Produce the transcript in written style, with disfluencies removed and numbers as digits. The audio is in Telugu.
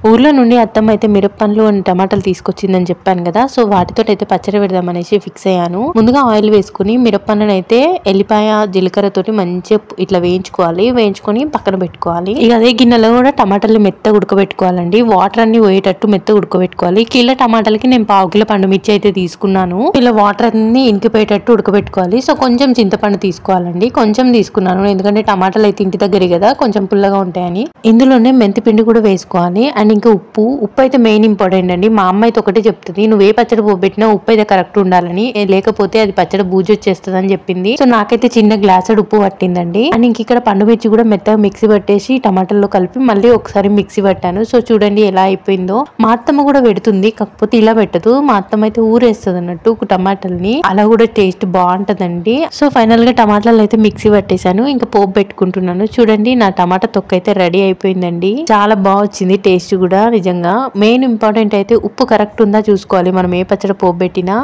ఊర్లో నుండి అత్తమ్మ అయితే మిరపపండ్లు అండ్ టమాటాలు తీసుకొచ్చిందని చెప్పాను కదా, సో వాటితో అయితే పచ్చడి పెడదామనేసి ఫిక్స్ అయ్యాను. ముందుగా ఆయిల్ వేసుకుని మిరపపండ్లను అయితే ఎల్లిపాయ జీలకర్ర తోటి మంచిగా ఇట్లా వేయించుకోవాలి. వేయించుకొని పక్కన పెట్టుకోవాలి. ఇక అదే గిన్నెలో కూడా టమాటాలు మెత్తగా ఉడకబెట్టుకోవాలండి. వాటర్ అన్ని పోయేటట్టు మెత్తగా ఉడకబెట్టుకోవాలి. కిలో టమాటాలకి నేను 1/2 కిలో పండు మిర్చి అయితే తీసుకున్నాను. ఇలా వాటర్ అన్ని ఇంకిపోయేటట్టు ఉడకబెట్టుకోవాలి. సో కొంచెం చింతపండు తీసుకోవాలండి. కొంచెం తీసుకున్నాను ఎందుకంటే టమాటాలు అయితే ఇంటి దగ్గరే కదా కొంచెం పుల్లగా ఉంటాయని. ఇందులోనే మెంతి పిండి కూడా వేసుకోవాలి. అండ్ ఇంకా ఉప్పు అయితే మెయిన్ ఇంపార్టెంట్ అండి. మా అమ్మ అయితే ఒకటే చెప్తుంది, నువ్వు ఏ పచ్చడి పోబెట్టినా ఉప్పు అయితే కరెక్ట్ ఉండాలని, లేకపోతే అది పచ్చడి బూజు వచ్చేస్తుంది అని చెప్పింది. సో నాకైతే చిన్న గ్లాసుడు ఉప్పు పట్టిందండి. అండ్ ఇంక ఇక్కడ పండు మిర్చి కూడా మెత్తగా మిక్సీ పట్టేసి టమాటాల్లో కలిపి మళ్ళీ ఒకసారి మిక్సీ పట్టాను. సో చూడండి ఎలా అయిపోయిందో. మా అత్తమ్మ కూడా పెడుతుంది, కాకపోతే ఇలా పెట్టదు. మా అత్తమ్మ అయితే ఊరేస్తుంది అన్నట్టు టమాటాలని, అలా కూడా టేస్ట్ బాగుంటదండి. సో ఫైనల్ గా టమాటాలు అయితే మిక్సీ పట్టేశాను. ఇంకా పోపు పెట్టుకుంటున్నాను. చూడండి నా టమాటా తొక్క అయితే రెడీ అయిపోయిందండి. చాలా బాగా వచ్చింది టేస్ట్ కూడా. నిజంగా మెయిన్ ఇంపార్టెంట్ అయితే ఉప్పు కరెక్ట్ ఉందా చూసుకోవాలి మనం ఏ పచ్చడి పోపు పెట్టినా.